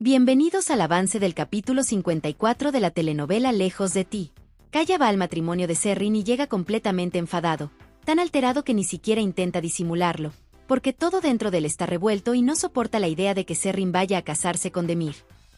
Bienvenidos al avance del capítulo 54 de la telenovela Lejos de ti. Kaya va al matrimonio de Serrin y llega completamente enfadado, tan alterado que ni siquiera intenta disimularlo, porque todo dentro de él está revuelto y no soporta la idea de que Serrin vaya a casarse con Demir.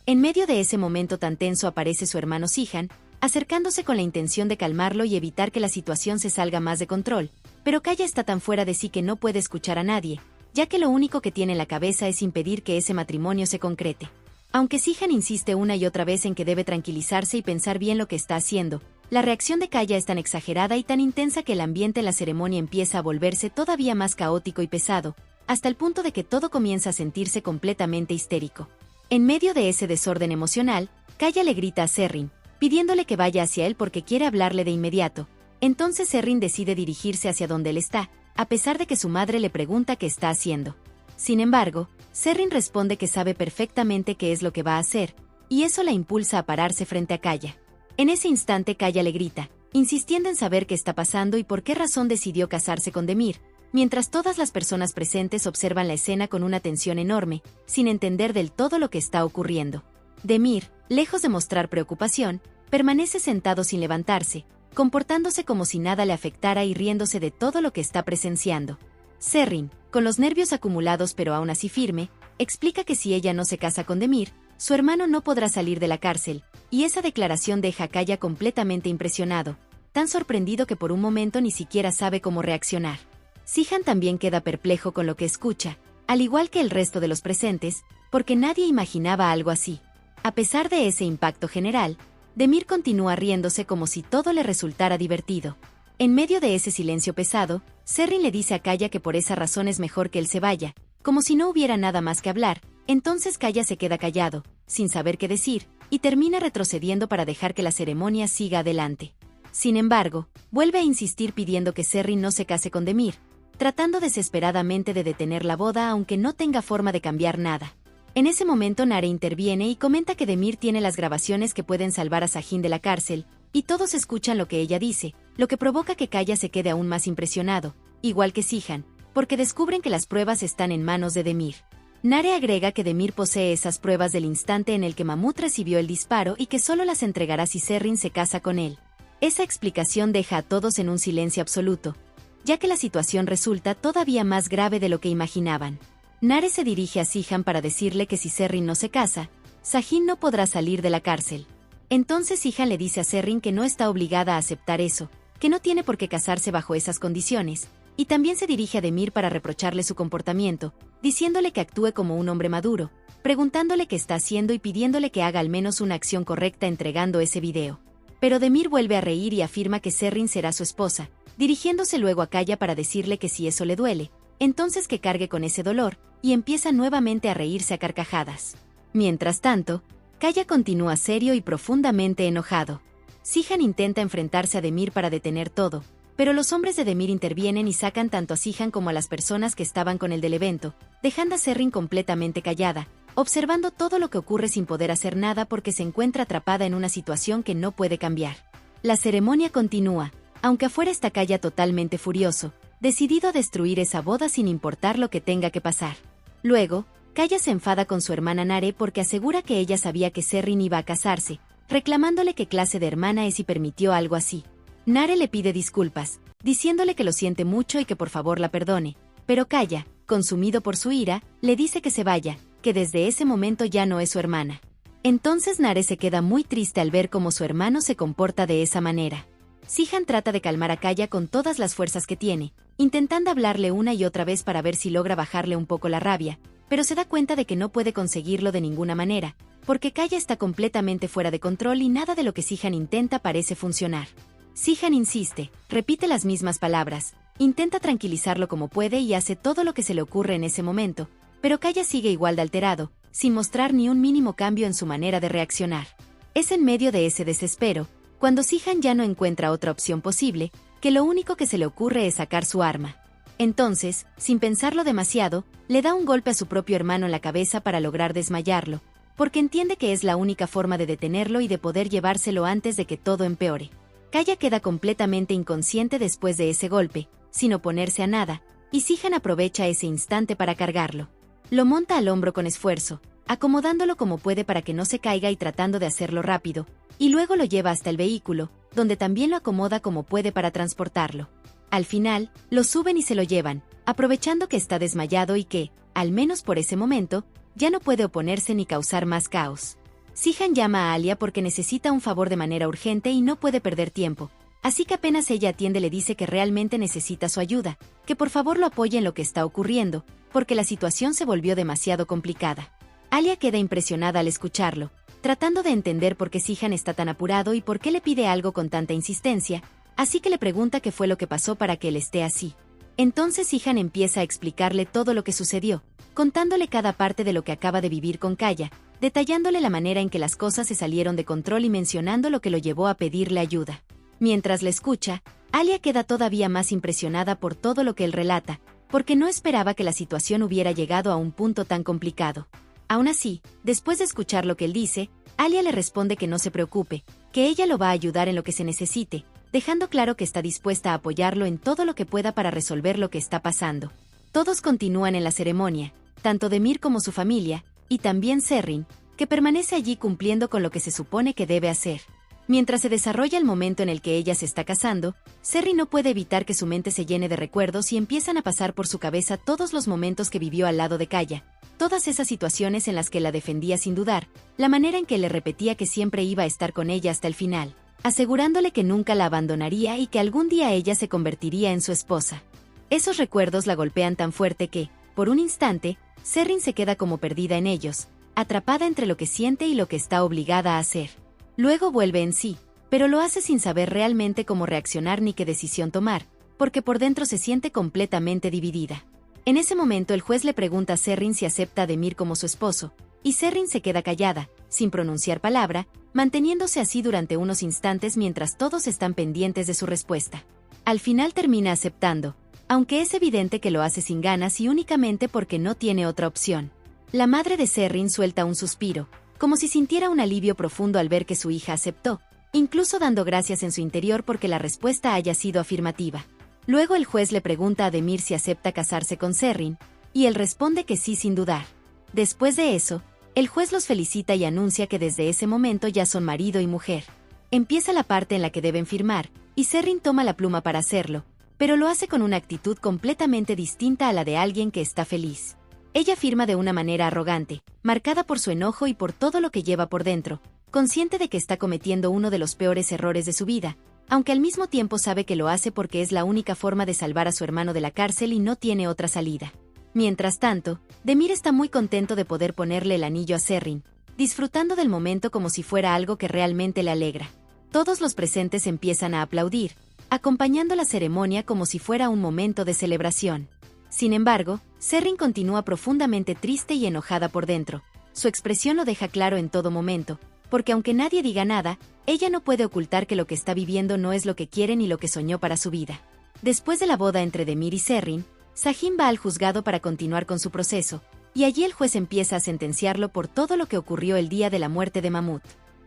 En medio de ese momento tan tenso aparece su hermano Sihan, acercándose con la intención de calmarlo y evitar que la situación se salga más de control, pero Kaya está tan fuera de sí que no puede escuchar a nadie, ya que lo único que tiene en la cabeza es impedir que ese matrimonio se concrete. Aunque Sihan insiste una y otra vez en que debe tranquilizarse y pensar bien lo que está haciendo, la reacción de Kaya es tan exagerada y tan intensa que el ambiente en la ceremonia empieza a volverse todavía más caótico y pesado, hasta el punto de que todo comienza a sentirse completamente histérico. En medio de ese desorden emocional, Kaya le grita a Serrin, pidiéndole que vaya hacia él porque quiere hablarle de inmediato. Entonces Serrin decide dirigirse hacia donde él está, a pesar de que su madre le pregunta qué está haciendo. Sin embargo, Serrin responde que sabe perfectamente qué es lo que va a hacer, y eso la impulsa a pararse frente a Kaya. En ese instante Kaya le grita, insistiendo en saber qué está pasando y por qué razón decidió casarse con Demir, mientras todas las personas presentes observan la escena con una tensión enorme, sin entender del todo lo que está ocurriendo. Demir, lejos de mostrar preocupación, permanece sentado sin levantarse, comportándose como si nada le afectara y riéndose de todo lo que está presenciando. Serrin, con los nervios acumulados pero aún así firme, explica que si ella no se casa con Demir, su hermano no podrá salir de la cárcel, y esa declaración deja a Kaya completamente impresionado, tan sorprendido que por un momento ni siquiera sabe cómo reaccionar. Sihan también queda perplejo con lo que escucha, al igual que el resto de los presentes, porque nadie imaginaba algo así. A pesar de ese impacto general, Demir continúa riéndose como si todo le resultara divertido. En medio de ese silencio pesado, Serrin le dice a Kaya que por esa razón es mejor que él se vaya, como si no hubiera nada más que hablar. Entonces Kaya se queda callado, sin saber qué decir, y termina retrocediendo para dejar que la ceremonia siga adelante. Sin embargo, vuelve a insistir pidiendo que Serrin no se case con Demir, tratando desesperadamente de detener la boda aunque no tenga forma de cambiar nada. En ese momento Nare interviene y comenta que Demir tiene las grabaciones que pueden salvar a Sahin de la cárcel, y todos escuchan lo que ella dice, lo que provoca que Kaya se quede aún más impresionado, igual que Sihan, porque descubren que las pruebas están en manos de Demir. Nare agrega que Demir posee esas pruebas del instante en el que Mahmut recibió el disparo y que solo las entregará si Serrin se casa con él. Esa explicación deja a todos en un silencio absoluto, ya que la situación resulta todavía más grave de lo que imaginaban. Nare se dirige a Sihan para decirle que si Serrin no se casa, Sahin no podrá salir de la cárcel. Entonces Sihan le dice a Serrin que no está obligada a aceptar eso, que no tiene por qué casarse bajo esas condiciones, y también se dirige a Demir para reprocharle su comportamiento, diciéndole que actúe como un hombre maduro, preguntándole qué está haciendo y pidiéndole que haga al menos una acción correcta entregando ese video. Pero Demir vuelve a reír y afirma que Serrin será su esposa, dirigiéndose luego a Kaya para decirle que si eso le duele, entonces que cargue con ese dolor, y empieza nuevamente a reírse a carcajadas. Mientras tanto, Kaya continúa serio y profundamente enojado. Sihan intenta enfrentarse a Demir para detener todo, pero los hombres de Demir intervienen y sacan tanto a Sihan como a las personas que estaban con él del evento, dejando a Serrin completamente callada, observando todo lo que ocurre sin poder hacer nada porque se encuentra atrapada en una situación que no puede cambiar. La ceremonia continúa, aunque afuera está Kaya totalmente furioso, decidido a destruir esa boda sin importar lo que tenga que pasar. Luego, Kaya se enfada con su hermana Nare porque asegura que ella sabía que Serrin iba a casarse, reclamándole qué clase de hermana es y permitió algo así. Nare le pide disculpas, diciéndole que lo siente mucho y que por favor la perdone, pero Kaya, consumido por su ira, le dice que se vaya, que desde ese momento ya no es su hermana. Entonces Nare se queda muy triste al ver cómo su hermano se comporta de esa manera. Sihan trata de calmar a Kaya con todas las fuerzas que tiene, intentando hablarle una y otra vez para ver si logra bajarle un poco la rabia, pero se da cuenta de que no puede conseguirlo de ninguna manera, porque Kaya está completamente fuera de control y nada de lo que Sihan intenta parece funcionar. Sihan insiste, repite las mismas palabras, intenta tranquilizarlo como puede y hace todo lo que se le ocurre en ese momento, pero Kaya sigue igual de alterado, sin mostrar ni un mínimo cambio en su manera de reaccionar. Es en medio de ese desespero, cuando Sihan ya no encuentra otra opción posible, que lo único que se le ocurre es sacar su arma. Entonces, sin pensarlo demasiado, le da un golpe a su propio hermano en la cabeza para lograr desmayarlo, porque entiende que es la única forma de detenerlo y de poder llevárselo antes de que todo empeore. Kaya queda completamente inconsciente después de ese golpe, sin oponerse a nada, y Sihan aprovecha ese instante para cargarlo. Lo monta al hombro con esfuerzo, acomodándolo como puede para que no se caiga y tratando de hacerlo rápido, y luego lo lleva hasta el vehículo, donde también lo acomoda como puede para transportarlo. Al final, lo suben y se lo llevan, aprovechando que está desmayado y que, al menos por ese momento, ya no puede oponerse ni causar más caos. Sihan llama a Alia porque necesita un favor de manera urgente y no puede perder tiempo, así que apenas ella atiende le dice que realmente necesita su ayuda, que por favor lo apoye en lo que está ocurriendo, porque la situación se volvió demasiado complicada. Alia queda impresionada al escucharlo, tratando de entender por qué Sihan está tan apurado y por qué le pide algo con tanta insistencia, así que le pregunta qué fue lo que pasó para que él esté así. Entonces Sihan empieza a explicarle todo lo que sucedió, contándole cada parte de lo que acaba de vivir con Kaya, detallándole la manera en que las cosas se salieron de control y mencionando lo que lo llevó a pedirle ayuda. Mientras le escucha, Alia queda todavía más impresionada por todo lo que él relata, porque no esperaba que la situación hubiera llegado a un punto tan complicado. Aún así, después de escuchar lo que él dice, Alia le responde que no se preocupe, que ella lo va a ayudar en lo que se necesite, dejando claro que está dispuesta a apoyarlo en todo lo que pueda para resolver lo que está pasando. Todos continúan en la ceremonia, tanto Demir como su familia, y también Serrin, que permanece allí cumpliendo con lo que se supone que debe hacer. Mientras se desarrolla el momento en el que ella se está casando, Serrin no puede evitar que su mente se llene de recuerdos y empiezan a pasar por su cabeza todos los momentos que vivió al lado de Kaya, todas esas situaciones en las que la defendía sin dudar, la manera en que le repetía que siempre iba a estar con ella hasta el final, asegurándole que nunca la abandonaría y que algún día ella se convertiría en su esposa. Esos recuerdos la golpean tan fuerte que, por un instante, Serrin se queda como perdida en ellos, atrapada entre lo que siente y lo que está obligada a hacer. Luego vuelve en sí, pero lo hace sin saber realmente cómo reaccionar ni qué decisión tomar, porque por dentro se siente completamente dividida. En ese momento el juez le pregunta a Serrin si acepta a Demir como su esposo, y Serrin se queda callada, sin pronunciar palabra, manteniéndose así durante unos instantes mientras todos están pendientes de su respuesta. Al final termina aceptando, aunque es evidente que lo hace sin ganas y únicamente porque no tiene otra opción. La madre de Serrin suelta un suspiro, como si sintiera un alivio profundo al ver que su hija aceptó, incluso dando gracias en su interior porque la respuesta haya sido afirmativa. Luego el juez le pregunta a Demir si acepta casarse con Serrin, y él responde que sí sin dudar. Después de eso, el juez los felicita y anuncia que desde ese momento ya son marido y mujer. Empieza la parte en la que deben firmar, y Serrin toma la pluma para hacerlo, pero lo hace con una actitud completamente distinta a la de alguien que está feliz. Ella firma de una manera arrogante, marcada por su enojo y por todo lo que lleva por dentro, consciente de que está cometiendo uno de los peores errores de su vida, aunque al mismo tiempo sabe que lo hace porque es la única forma de salvar a su hermano de la cárcel y no tiene otra salida. Mientras tanto, Demir está muy contento de poder ponerle el anillo a Serrin, disfrutando del momento como si fuera algo que realmente le alegra. Todos los presentes empiezan a aplaudir, acompañando la ceremonia como si fuera un momento de celebración. Sin embargo, Serrin continúa profundamente triste y enojada por dentro. Su expresión lo deja claro en todo momento, porque aunque nadie diga nada, ella no puede ocultar que lo que está viviendo no es lo que quiere ni lo que soñó para su vida. Después de la boda entre Demir y Serrin, Sahin va al juzgado para continuar con su proceso, y allí el juez empieza a sentenciarlo por todo lo que ocurrió el día de la muerte de Mahmud.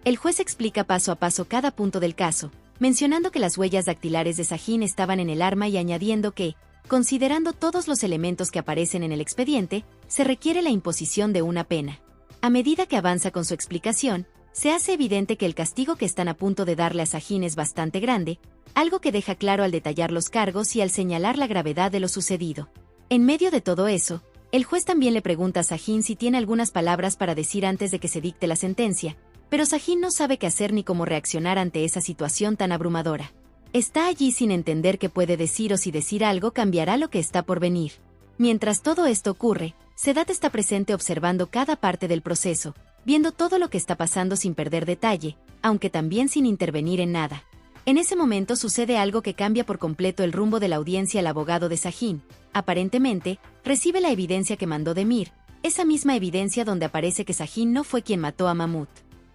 El juez explica paso a paso cada punto del caso, mencionando que las huellas dactilares de Sahin estaban en el arma y añadiendo que, considerando todos los elementos que aparecen en el expediente, se requiere la imposición de una pena. A medida que avanza con su explicación, se hace evidente que el castigo que están a punto de darle a Sahin es bastante grande, algo que deja claro al detallar los cargos y al señalar la gravedad de lo sucedido. En medio de todo eso, el juez también le pregunta a Sahin si tiene algunas palabras para decir antes de que se dicte la sentencia, pero Sahin no sabe qué hacer ni cómo reaccionar ante esa situación tan abrumadora. Está allí sin entender qué puede decir o si decir algo cambiará lo que está por venir. Mientras todo esto ocurre, Sedat está presente observando cada parte del proceso, viendo todo lo que está pasando sin perder detalle, aunque también sin intervenir en nada. En ese momento sucede algo que cambia por completo el rumbo de la audiencia. El abogado de Sahin, aparentemente, recibe la evidencia que mandó Demir, esa misma evidencia donde aparece que Sahin no fue quien mató a Mahmud.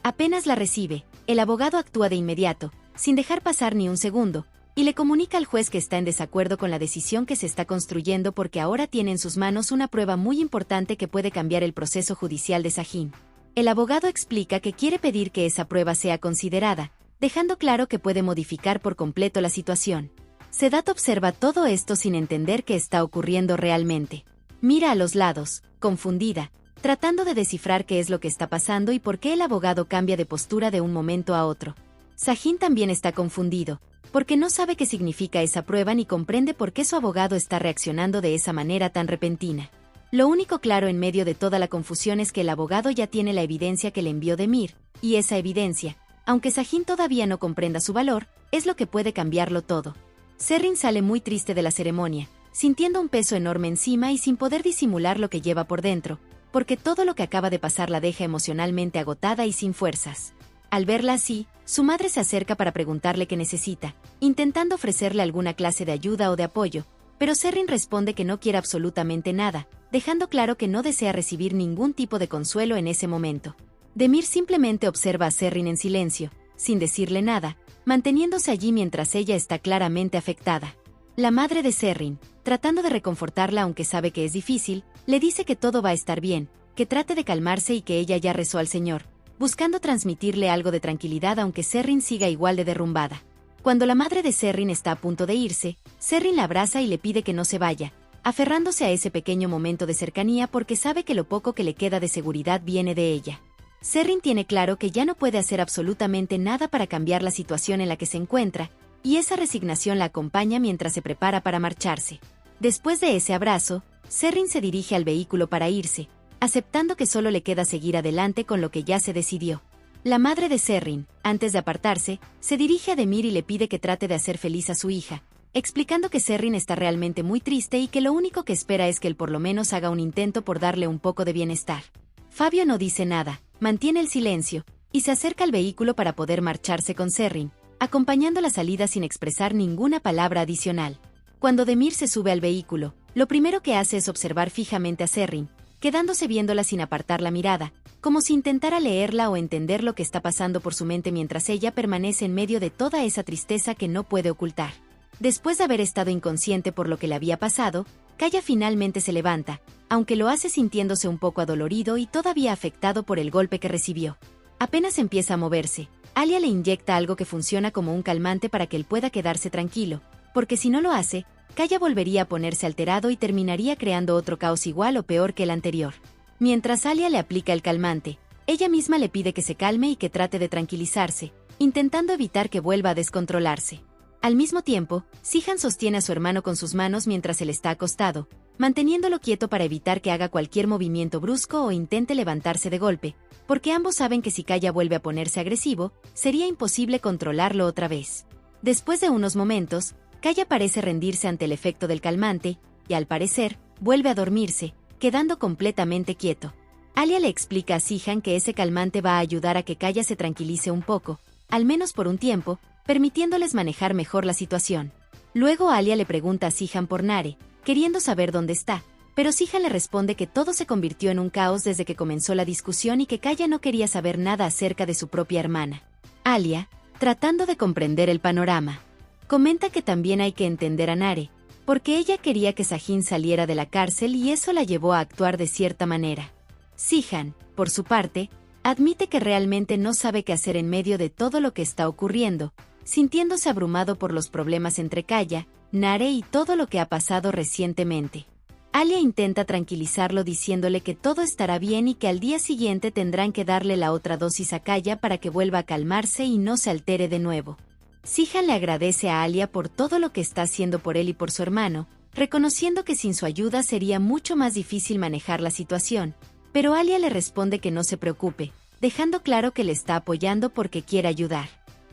Apenas la recibe, el abogado actúa de inmediato, sin dejar pasar ni un segundo, y le comunica al juez que está en desacuerdo con la decisión que se está construyendo porque ahora tiene en sus manos una prueba muy importante que puede cambiar el proceso judicial de Sahin. El abogado explica que quiere pedir que esa prueba sea considerada, dejando claro que puede modificar por completo la situación. Sedat observa todo esto sin entender qué está ocurriendo realmente. Mira a los lados, confundida, tratando de descifrar qué es lo que está pasando y por qué el abogado cambia de postura de un momento a otro. Sahin también está confundido, porque no sabe qué significa esa prueba ni comprende por qué su abogado está reaccionando de esa manera tan repentina. Lo único claro en medio de toda la confusión es que el abogado ya tiene la evidencia que le envió Demir, y esa evidencia, aunque Sahin todavía no comprenda su valor, es lo que puede cambiarlo todo. Serrin sale muy triste de la ceremonia, sintiendo un peso enorme encima y sin poder disimular lo que lleva por dentro, porque todo lo que acaba de pasar la deja emocionalmente agotada y sin fuerzas. Al verla así, su madre se acerca para preguntarle qué necesita, intentando ofrecerle alguna clase de ayuda o de apoyo, pero Serrin responde que no quiere absolutamente nada, dejando claro que no desea recibir ningún tipo de consuelo en ese momento. Demir simplemente observa a Serrin en silencio, sin decirle nada, manteniéndose allí mientras ella está claramente afectada. La madre de Serrin, tratando de reconfortarla aunque sabe que es difícil, le dice que todo va a estar bien, que trate de calmarse y que ella ya rezó al Señor, buscando transmitirle algo de tranquilidad aunque Serrin siga igual de derrumbada. Cuando la madre de Serrin está a punto de irse, Serrin la abraza y le pide que no se vaya, aferrándose a ese pequeño momento de cercanía porque sabe que lo poco que le queda de seguridad viene de ella. Serrin tiene claro que ya no puede hacer absolutamente nada para cambiar la situación en la que se encuentra, y esa resignación la acompaña mientras se prepara para marcharse. Después de ese abrazo, Serrin se dirige al vehículo para irse, aceptando que solo le queda seguir adelante con lo que ya se decidió. La madre de Serrin, antes de apartarse, se dirige a Demir y le pide que trate de hacer feliz a su hija, explicando que Serrin está realmente muy triste y que lo único que espera es que él por lo menos haga un intento por darle un poco de bienestar. Fabio no dice nada, mantiene el silencio, y se acerca al vehículo para poder marcharse con Serrin, acompañando la salida sin expresar ninguna palabra adicional. Cuando Demir se sube al vehículo, lo primero que hace es observar fijamente a Serrin, quedándose viéndola sin apartar la mirada, como si intentara leerla o entender lo que está pasando por su mente mientras ella permanece en medio de toda esa tristeza que no puede ocultar. Después de haber estado inconsciente por lo que le había pasado, Kaya finalmente se levanta, aunque lo hace sintiéndose un poco adolorido y todavía afectado por el golpe que recibió. Apenas empieza a moverse, Alia le inyecta algo que funciona como un calmante para que él pueda quedarse tranquilo, porque si no lo hace, Kaya volvería a ponerse alterado y terminaría creando otro caos igual o peor que el anterior. Mientras Alia le aplica el calmante, ella misma le pide que se calme y que trate de tranquilizarse, intentando evitar que vuelva a descontrolarse. Al mismo tiempo, Sihan sostiene a su hermano con sus manos mientras él está acostado, manteniéndolo quieto para evitar que haga cualquier movimiento brusco o intente levantarse de golpe, porque ambos saben que si Kaya vuelve a ponerse agresivo, sería imposible controlarlo otra vez. Después de unos momentos, Kaya parece rendirse ante el efecto del calmante, y al parecer, vuelve a dormirse, quedando completamente quieto. Alia le explica a Sihan que ese calmante va a ayudar a que Kaya se tranquilice un poco, al menos por un tiempo, permitiéndoles manejar mejor la situación. Luego Alia le pregunta a Sihan por Nare, queriendo saber dónde está, pero Sihan le responde que todo se convirtió en un caos desde que comenzó la discusión y que Kaya no quería saber nada acerca de su propia hermana. Alia, tratando de comprender el panorama, comenta que también hay que entender a Nare, porque ella quería que Sahin saliera de la cárcel y eso la llevó a actuar de cierta manera. Sihan, por su parte, admite que realmente no sabe qué hacer en medio de todo lo que está ocurriendo, sintiéndose abrumado por los problemas entre Kaya, Nare y todo lo que ha pasado recientemente. Alia intenta tranquilizarlo diciéndole que todo estará bien y que al día siguiente tendrán que darle la otra dosis a Kaya para que vuelva a calmarse y no se altere de nuevo. Sihan le agradece a Alia por todo lo que está haciendo por él y por su hermano, reconociendo que sin su ayuda sería mucho más difícil manejar la situación, pero Alia le responde que no se preocupe, dejando claro que le está apoyando porque quiere ayudar.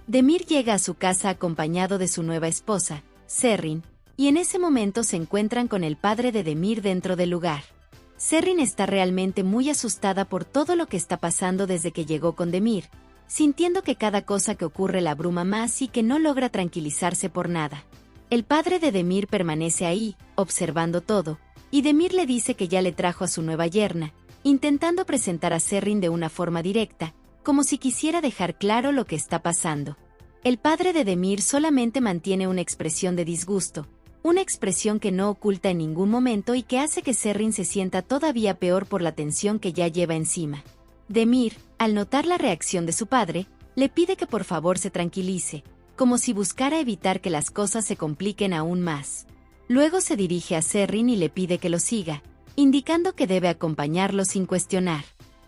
Demir llega a su casa acompañado de su nueva esposa, Serrin, y en ese momento se encuentran con el padre de Demir dentro del lugar. Serrin está realmente muy asustada por todo lo que está pasando desde que llegó con Demir, sintiendo que cada cosa que ocurre la abruma más y que no logra tranquilizarse por nada. El padre de Demir permanece ahí, observando todo, y Demir le dice que ya le trajo a su nueva yerna, intentando presentar a Serrin de una forma directa, como si quisiera dejar claro lo que está pasando. El padre de Demir solamente mantiene una expresión de disgusto, una expresión que no oculta en ningún momento y que hace que Serrin se sienta todavía peor por la tensión que ya lleva encima. Demir, al notar la reacción de su padre, le pide que por favor se tranquilice, como si buscara evitar que las cosas se compliquen aún más. Luego se dirige a Serrin y le pide que lo siga, indicando que debe acompañarlo sin cuestionar.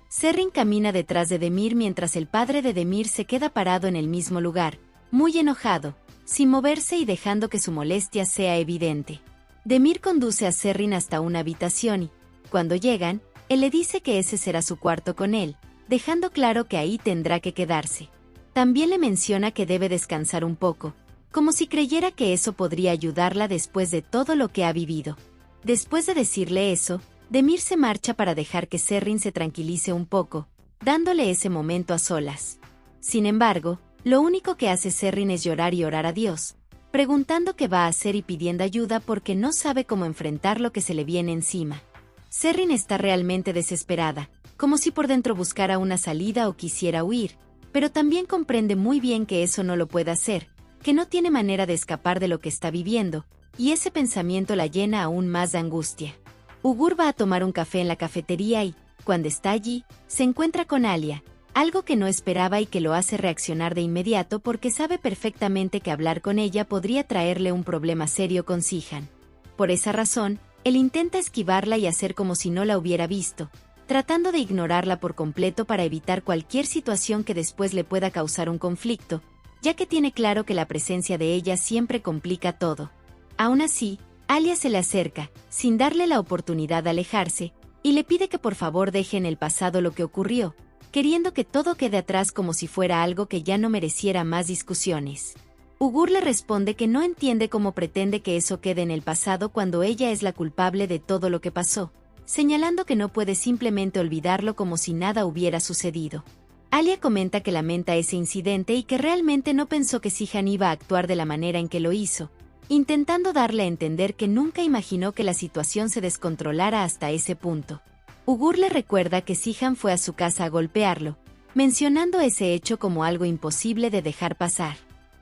Serrin camina detrás de Demir mientras el padre de Demir se queda parado en el mismo lugar, muy enojado, sin moverse y dejando que su molestia sea evidente. Demir conduce a Serrin hasta una habitación y, cuando llegan, él le dice que ese será su cuarto con él, dejando claro que ahí tendrá que quedarse. También le menciona que debe descansar un poco, como si creyera que eso podría ayudarla después de todo lo que ha vivido. Después de decirle eso, Demir se marcha para dejar que Serrin se tranquilice un poco, dándole ese momento a solas. Sin embargo, lo único que hace Serrin es llorar y orar a Dios, preguntando qué va a hacer y pidiendo ayuda porque no sabe cómo enfrentar lo que se le viene encima. Serrin está realmente desesperada, como si por dentro buscara una salida o quisiera huir, pero también comprende muy bien que eso no lo puede hacer, que no tiene manera de escapar de lo que está viviendo, y ese pensamiento la llena aún más de angustia. Ugur va a tomar un café en la cafetería y, cuando está allí, se encuentra con Alia, algo que no esperaba y que lo hace reaccionar de inmediato porque sabe perfectamente que hablar con ella podría traerle un problema serio con Sihan. Por esa razón, él intenta esquivarla y hacer como si no la hubiera visto, tratando de ignorarla por completo para evitar cualquier situación que después le pueda causar un conflicto, ya que tiene claro que la presencia de ella siempre complica todo. Aún así, Alia se le acerca, sin darle la oportunidad de alejarse, y le pide que por favor deje en el pasado lo que ocurrió, queriendo que todo quede atrás como si fuera algo que ya no mereciera más discusiones. Ugur le responde que no entiende cómo pretende que eso quede en el pasado cuando ella es la culpable de todo lo que pasó, señalando que no puede simplemente olvidarlo como si nada hubiera sucedido. Alia comenta que lamenta ese incidente y que realmente no pensó que Sihan iba a actuar de la manera en que lo hizo, intentando darle a entender que nunca imaginó que la situación se descontrolara hasta ese punto. Ugur le recuerda que Sihan fue a su casa a golpearlo, mencionando ese hecho como algo imposible de dejar pasar.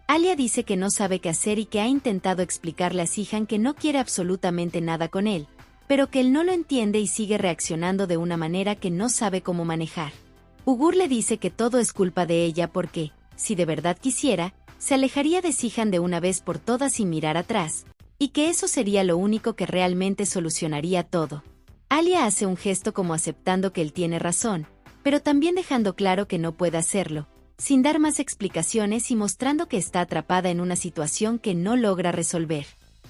Alia dice que no sabe qué hacer y que ha intentado explicarle a Sihan que no quiere absolutamente nada con él, pero que él no lo entiende y sigue reaccionando de una manera que no sabe cómo manejar. Ugur le dice que todo es culpa de ella porque, si de verdad quisiera, se alejaría de Sihan de una vez por todas sin mirar atrás, y que eso sería lo único que realmente solucionaría todo. Alia hace un gesto como aceptando que él tiene razón, pero también dejando claro que no puede hacerlo, sin dar más explicaciones y mostrando que está atrapada en una situación que no logra resolver.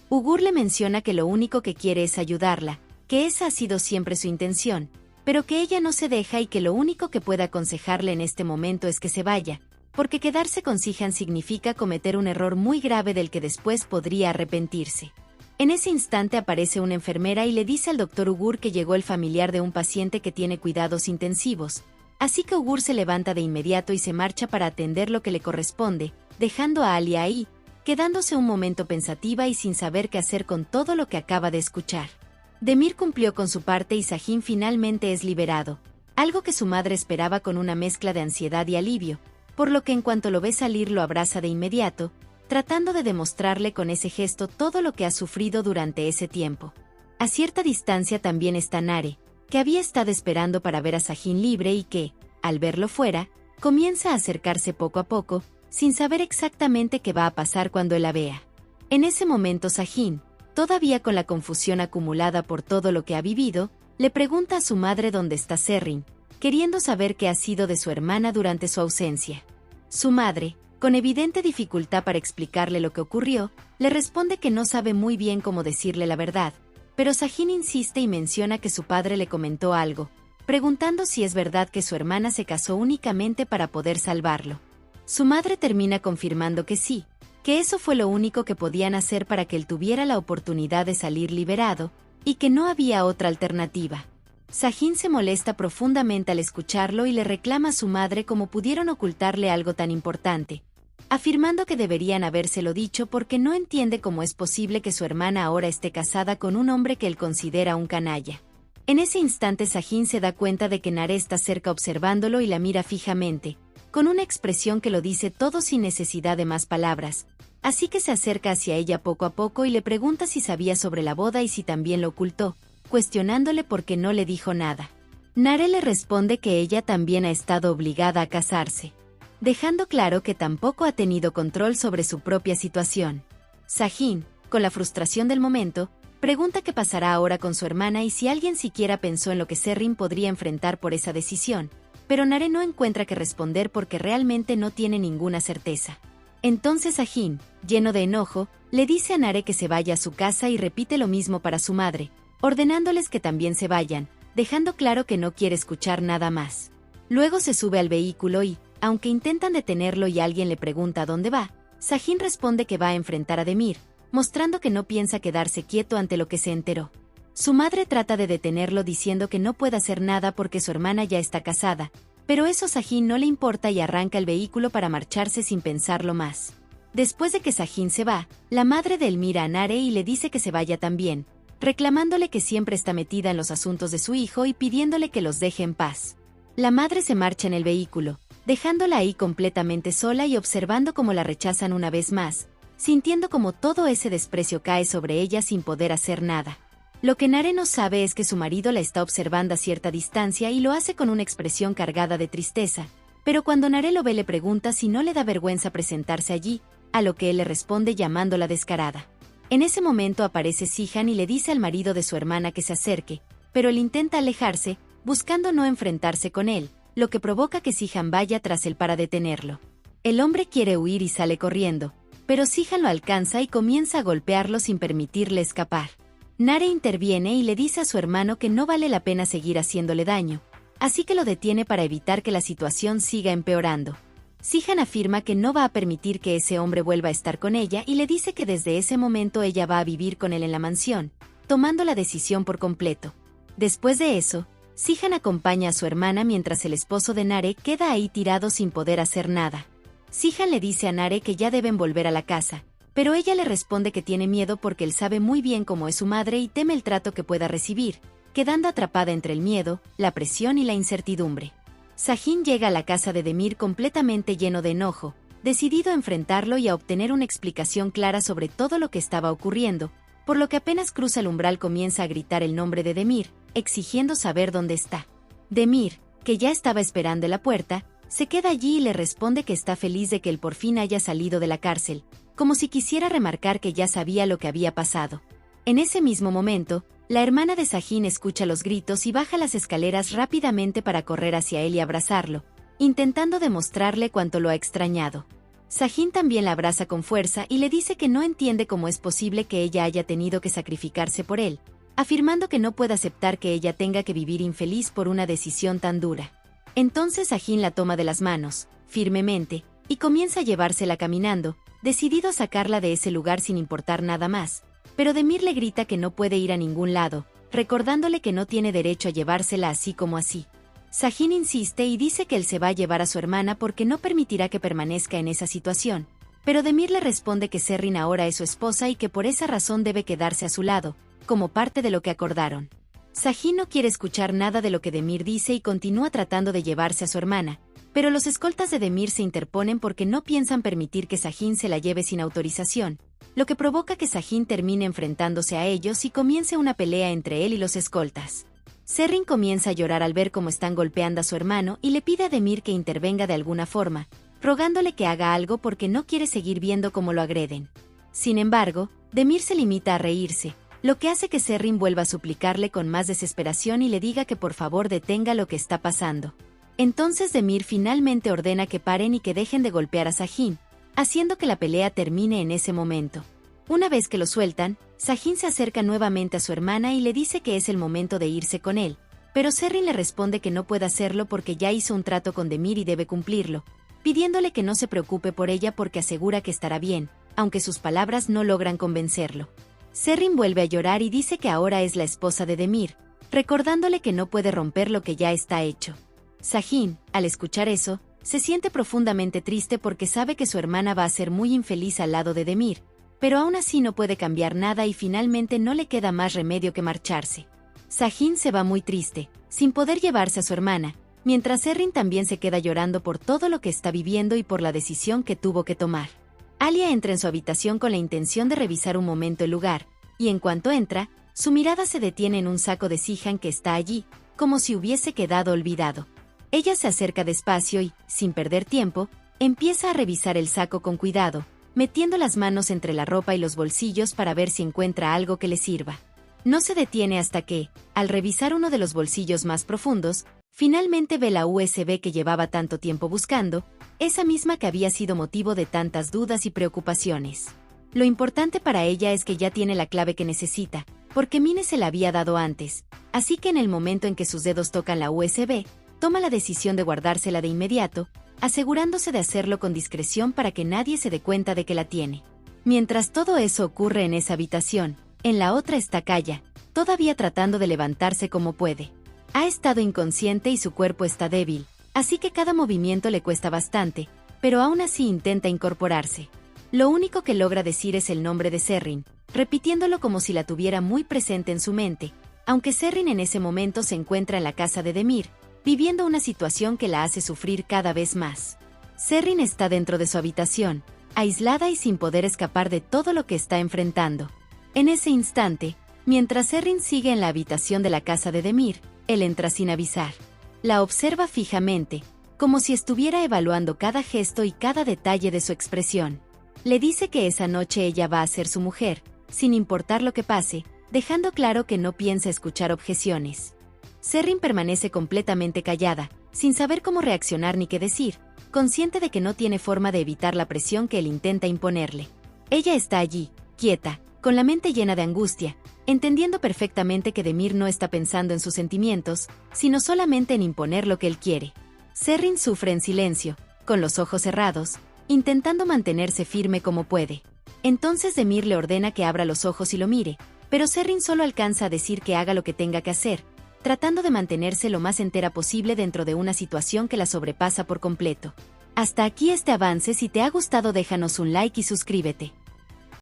Ugur le menciona que lo único que quiere es ayudarla, que esa ha sido siempre su intención, pero que ella no se deja y que lo único que puede aconsejarle en este momento es que se vaya, porque quedarse con Sihan significa cometer un error muy grave del que después podría arrepentirse. En ese instante aparece una enfermera y le dice al doctor Ugur que llegó el familiar de un paciente que tiene cuidados intensivos, así que Ugur se levanta de inmediato y se marcha para atender lo que le corresponde, dejando a Alia ahí, quedándose un momento pensativa y sin saber qué hacer con todo lo que acaba de escuchar. Demir cumplió con su parte y Sahin finalmente es liberado, algo que su madre esperaba con una mezcla de ansiedad y alivio, por lo que en cuanto lo ve salir lo abraza de inmediato, tratando de demostrarle con ese gesto todo lo que ha sufrido durante ese tiempo. A cierta distancia también está Nare, que había estado esperando para ver a Sahin libre y que, al verlo fuera, comienza a acercarse poco a poco, sin saber exactamente qué va a pasar cuando él la vea. En ese momento Sahin, todavía con la confusión acumulada por todo lo que ha vivido, le pregunta a su madre dónde está Serrin, queriendo saber qué ha sido de su hermana durante su ausencia. Su madre, con evidente dificultad para explicarle lo que ocurrió, le responde que no sabe muy bien cómo decirle la verdad, pero Sahin insiste y menciona que su padre le comentó algo, preguntando si es verdad que su hermana se casó únicamente para poder salvarlo. Su madre termina confirmando que sí, que eso fue lo único que podían hacer para que él tuviera la oportunidad de salir liberado, y que no había otra alternativa. Sahin se molesta profundamente al escucharlo y le reclama a su madre cómo pudieron ocultarle algo tan importante, afirmando que deberían habérselo dicho porque no entiende cómo es posible que su hermana ahora esté casada con un hombre que él considera un canalla. En ese instante Sahin se da cuenta de que Nare está cerca observándolo y la mira fijamente, con una expresión que lo dice todo sin necesidad de más palabras, así que se acerca hacia ella poco a poco y le pregunta si sabía sobre la boda y si también lo ocultó, cuestionándole por qué no le dijo nada. Nare le responde que ella también ha estado obligada a casarse, dejando claro que tampoco ha tenido control sobre su propia situación. Sahin, con la frustración del momento, Pregunta qué pasará ahora con su hermana y si alguien siquiera pensó en lo que Serrin podría enfrentar por esa decisión, pero Nare no encuentra qué responder porque realmente no tiene ninguna certeza. Entonces Sajin, lleno de enojo, le dice a Nare que se vaya a su casa y repite lo mismo para su madre, ordenándoles que también se vayan, dejando claro que no quiere escuchar nada más. Luego se sube al vehículo y, aunque intentan detenerlo y alguien le pregunta a dónde va, Sajin responde que va a enfrentar a Demir, mostrando que no piensa quedarse quieto ante lo que se enteró. Su madre trata de detenerlo diciendo que no puede hacer nada porque su hermana ya está casada, pero eso a Sajin no le importa y arranca el vehículo para marcharse sin pensarlo más. Después de que Sajin se va, la madre de él mira a Nare y le dice que se vaya también, reclamándole que siempre está metida en los asuntos de su hijo y pidiéndole que los deje en paz. La madre se marcha en el vehículo, dejándola ahí completamente sola y observando cómo la rechazan una vez más, sintiendo como todo ese desprecio cae sobre ella sin poder hacer nada. Lo que Nare no sabe es que su marido la está observando a cierta distancia y lo hace con una expresión cargada de tristeza, pero cuando Nare lo ve le pregunta si no le da vergüenza presentarse allí, a lo que él le responde llamándola descarada. En ese momento aparece Sihan y le dice al marido de su hermana que se acerque, pero él intenta alejarse, buscando no enfrentarse con él, lo que provoca que Sihan vaya tras él para detenerlo. El hombre quiere huir y sale corriendo, pero Sihan lo alcanza y comienza a golpearlo sin permitirle escapar. Nare interviene y le dice a su hermano que no vale la pena seguir haciéndole daño, así que lo detiene para evitar que la situación siga empeorando. Sihan afirma que no va a permitir que ese hombre vuelva a estar con ella y le dice que desde ese momento ella va a vivir con él en la mansión, tomando la decisión por completo. Después de eso, Sihan acompaña a su hermana mientras el esposo de Nare queda ahí tirado sin poder hacer nada. Sihan le dice a Nare que ya deben volver a la casa, pero ella le responde que tiene miedo porque él sabe muy bien cómo es su madre y teme el trato que pueda recibir, quedando atrapada entre el miedo, la presión y la incertidumbre. Sajin llega a la casa de Demir completamente lleno de enojo, decidido a enfrentarlo y a obtener una explicación clara sobre todo lo que estaba ocurriendo, por lo que apenas cruza el umbral comienza a gritar el nombre de Demir, exigiendo saber dónde está. Demir, que ya estaba esperando en la puerta, se queda allí y le responde que está feliz de que él por fin haya salido de la cárcel, como si quisiera remarcar que ya sabía lo que había pasado. En ese mismo momento, la hermana de Sajin escucha los gritos y baja las escaleras rápidamente para correr hacia él y abrazarlo, intentando demostrarle cuánto lo ha extrañado. Sajin también la abraza con fuerza y le dice que no entiende cómo es posible que ella haya tenido que sacrificarse por él, afirmando que no puede aceptar que ella tenga que vivir infeliz por una decisión tan dura. Entonces Sajin la toma de las manos, firmemente, y comienza a llevársela caminando, decidido a sacarla de ese lugar sin importar nada más, pero Demir le grita que no puede ir a ningún lado, recordándole que no tiene derecho a llevársela así como así. Sajin insiste y dice que él se va a llevar a su hermana porque no permitirá que permanezca en esa situación, pero Demir le responde que Serrin ahora es su esposa y que por esa razón debe quedarse a su lado, como parte de lo que acordaron. Sajin no quiere escuchar nada de lo que Demir dice y continúa tratando de llevarse a su hermana, pero los escoltas de Demir se interponen porque no piensan permitir que Sajin se la lleve sin autorización, lo que provoca que Sajin termine enfrentándose a ellos y comience una pelea entre él y los escoltas. Serrin comienza a llorar al ver cómo están golpeando a su hermano y le pide a Demir que intervenga de alguna forma, rogándole que haga algo porque no quiere seguir viendo cómo lo agreden. Sin embargo, Demir se limita a reírse, lo que hace que Serrin vuelva a suplicarle con más desesperación y le diga que por favor detenga lo que está pasando. Entonces Demir finalmente ordena que paren y que dejen de golpear a Sajin, haciendo que la pelea termine en ese momento. Una vez que lo sueltan, Sajin se acerca nuevamente a su hermana y le dice que es el momento de irse con él, pero Serrin le responde que no puede hacerlo porque ya hizo un trato con Demir y debe cumplirlo, pidiéndole que no se preocupe por ella porque asegura que estará bien, aunque sus palabras no logran convencerlo. Serrin vuelve a llorar y dice que ahora es la esposa de Demir, recordándole que no puede romper lo que ya está hecho. Sajin, al escuchar eso, se siente profundamente triste porque sabe que su hermana va a ser muy infeliz al lado de Demir, pero aún así no puede cambiar nada y finalmente no le queda más remedio que marcharse. Sajin se va muy triste, sin poder llevarse a su hermana, mientras Serrin también se queda llorando por todo lo que está viviendo y por la decisión que tuvo que tomar. Alia entra en su habitación con la intención de revisar un momento el lugar, y en cuanto entra, su mirada se detiene en un saco de Sihan que está allí, como si hubiese quedado olvidado. Ella se acerca despacio y, sin perder tiempo, empieza a revisar el saco con cuidado, metiendo las manos entre la ropa y los bolsillos para ver si encuentra algo que le sirva. No se detiene hasta que, al revisar uno de los bolsillos más profundos, finalmente ve la USB que llevaba tanto tiempo buscando, esa misma que había sido motivo de tantas dudas y preocupaciones. Lo importante para ella es que ya tiene la clave que necesita, porque Mine se la había dado antes, así que en el momento en que sus dedos tocan la USB, toma la decisión de guardársela de inmediato, asegurándose de hacerlo con discreción para que nadie se dé cuenta de que la tiene. Mientras todo eso ocurre en esa habitación, en la otra está Kaya, todavía tratando de levantarse como puede. Ha estado inconsciente y su cuerpo está débil, así que cada movimiento le cuesta bastante, pero aún así intenta incorporarse. Lo único que logra decir es el nombre de Serrin, repitiéndolo como si la tuviera muy presente en su mente, aunque Serrin en ese momento se encuentra en la casa de Demir, viviendo una situación que la hace sufrir cada vez más. Serrin está dentro de su habitación, aislada y sin poder escapar de todo lo que está enfrentando. En ese instante, mientras Serrin sigue en la habitación de la casa de Demir, él entra sin avisar. La observa fijamente, como si estuviera evaluando cada gesto y cada detalle de su expresión. Le dice que esa noche ella va a ser su mujer, sin importar lo que pase, dejando claro que no piensa escuchar objeciones. Serrin permanece completamente callada, sin saber cómo reaccionar ni qué decir, consciente de que no tiene forma de evitar la presión que él intenta imponerle. Ella está allí, quieta, con la mente llena de angustia, entendiendo perfectamente que Demir no está pensando en sus sentimientos, sino solamente en imponer lo que él quiere. Serrin sufre en silencio, con los ojos cerrados, intentando mantenerse firme como puede. Entonces Demir le ordena que abra los ojos y lo mire, pero Serrin solo alcanza a decir que haga lo que tenga que hacer, tratando de mantenerse lo más entera posible dentro de una situación que la sobrepasa por completo. Hasta aquí este avance. Si te ha gustado déjanos un like y suscríbete.